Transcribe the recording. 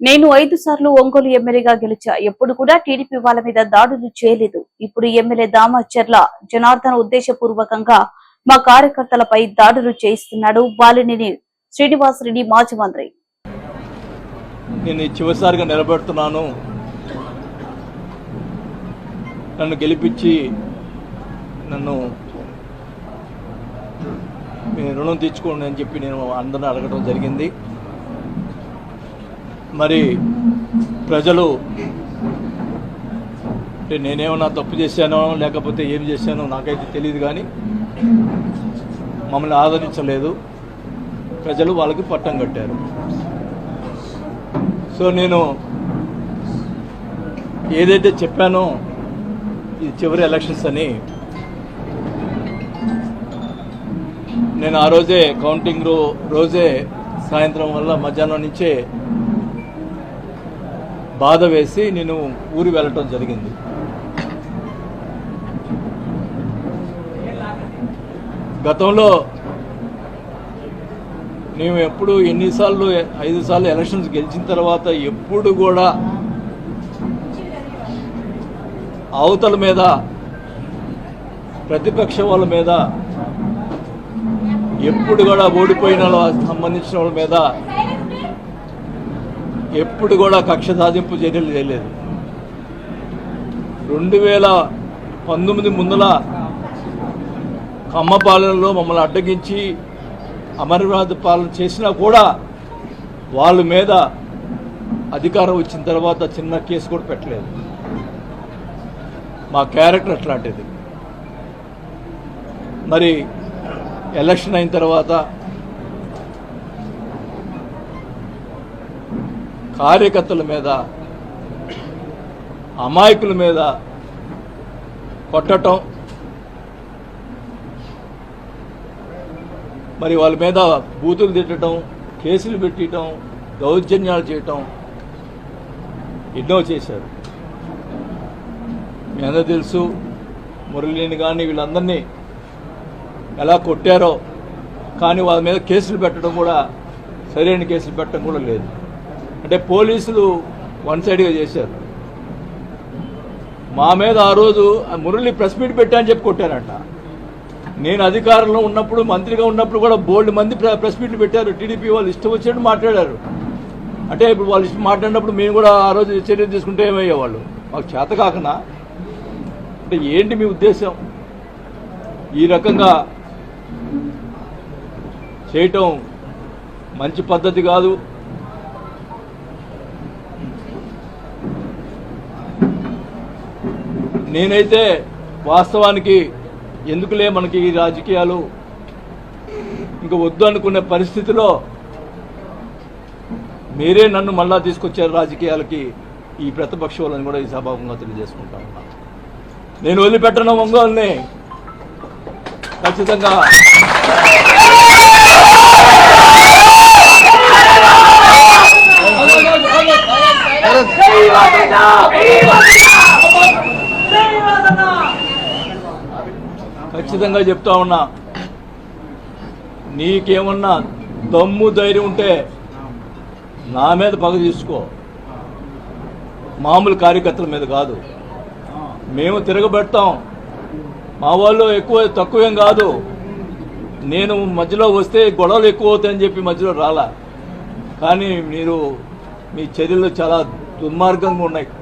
నేను 5 సార్లు ఒంగోలు ఎమ్మెల్యేగా గెలిచా. ఎప్పుడు కూడా టీడీపీ వాళ్ళ మీద దాడులు చేయలేదు. ఇప్పుడు ఎమ్మెల్యే దామచర్ల జనార్దన్ ఉద్దేశపూర్వకంగా మా కార్యకర్తలపై దాడులు చేయిస్తున్నాడు. బాలినేని శ్రీనివాసరెడ్డి మాజీ మంత్రి. నేను చివరిసారిగా నిలబెడుతున్నాను, నన్ను గెలిపించి నన్ను రుణం తీర్చుకోండి అని చెప్పి నేను అందరిని అడగడం జరిగింది. మరి ప్రజలు అంటే నేనేమన్నా తప్పు చేశానో లేకపోతే ఏం చేశానో నాకైతే తెలియదు, కానీ మమ్మల్ని ఆదరించలేదు. ప్రజలు వాళ్ళకి పట్టం కట్టారు. సో నేను ఏదైతే చెప్పానో ఇది చివరి ఎలక్షన్స్ అని, నేను ఆ రోజే కౌంటింగ్ రోజే సాయంత్రం వల్ల మధ్యాహ్నం నుంచే బాధ వేసి నేను ఊరు వెళ్ళటం జరిగింది. గతంలో మేము ఎప్పుడు 5 సార్లు ఎలక్షన్స్ గెలిచిన తర్వాత ఎప్పుడు కూడా అవతల మీద ప్రతిపక్ష వాళ్ళ మీద ఎప్పుడు కూడా ఓడిపోయిన సంబంధించిన వాళ్ళ మీద ఎప్పుడు కూడా కక్ష సాధింపు చర్యలు చేయలేదు. 2019 ముందల కమ్మ పాలనలో మమ్మల్ని అడ్డగించి అమరనాథ్ పాలన చేసినా కూడా వాళ్ళ మీద అధికారం వచ్చిన తర్వాత చిన్న కేసు కూడా పెట్టలేదు. మా క్యారెక్టర్ అట్లాంటిది. మరి ఎలక్షన్ అయిన తర్వాత కార్యకర్తల మీద, అమాయకుల మీద కొట్టడం, మరి వాళ్ళ మీద బూతులు తిట్టడం, కేసులు పెట్టడం, దౌర్జన్యాలు చేయటం ఎన్నో చేశారు. మీ అందరూ తెలుసు. మురళిని కానీ వీళ్ళందరినీ ఎలా కొట్టారో, కానీ వాళ్ళ మీద కేసులు పెట్టడం కూడా, సరైన కేసులు పెట్టడం కూడా లేదు. అంటే పోలీసులు వన్ సైడ్గా చేశారు. మా మీద ఆ రోజు మురళి ప్రెస్ మీట్ పెట్టా అని చెప్పి కొట్టారంట. నేను అధికారంలో ఉన్నప్పుడు, మంత్రిగా ఉన్నప్పుడు కూడా బోల్డ్ మంది ప్రెస్ మీట్లు పెట్టారు. టీడీపీ వాళ్ళు ఇష్టం వచ్చినట్టు మాట్లాడారు. అంటే ఇప్పుడు వాళ్ళు ఇష్టం మాట్లాడినప్పుడు మేము కూడా ఆ రోజు చర్య తీసుకుంటే ఏమయ్యేవాళ్ళు? మాకు చేత కాకనా? అంటే ఏంటి మీ ఉద్దేశం? ఈ రకంగా చేయటం మంచి పద్ధతి కాదు. నేనైతే వాస్తవానికి ఎందుకులే మనకి ఈ రాజకీయాలు ఇంకా వద్దు అనుకునే పరిస్థితిలో మీరే నన్ను మళ్ళా తీసుకొచ్చారు రాజకీయాలకి. ఈ ప్రతిపక్ష వాళ్ళని కూడా ఈ సభాముఖంగా తెలియజేసుకుంటా ఉన్నా. నేను వదిలిపెట్టను ఒంగోలుని. ఖచ్చితంగా ఖచ్చితంగా చెప్తా ఉన్నా, నీకేమన్నా దమ్ము ధైర్యం ఉంటే నా మీద పగ తీసుకో, మామూలు కార్యకర్తల మీద కాదు. మేము తిరగబెడతాం. మా వాళ్ళు ఎక్కువ తక్కువేం కాదు. నేను మధ్యలో వస్తే గొడవలు ఎక్కువ అవుతాయని చెప్పి మధ్యలో రాలా, కానీ మీరు మీ చర్యలు చాలా దుర్మార్గంగా ఉన్నాయి.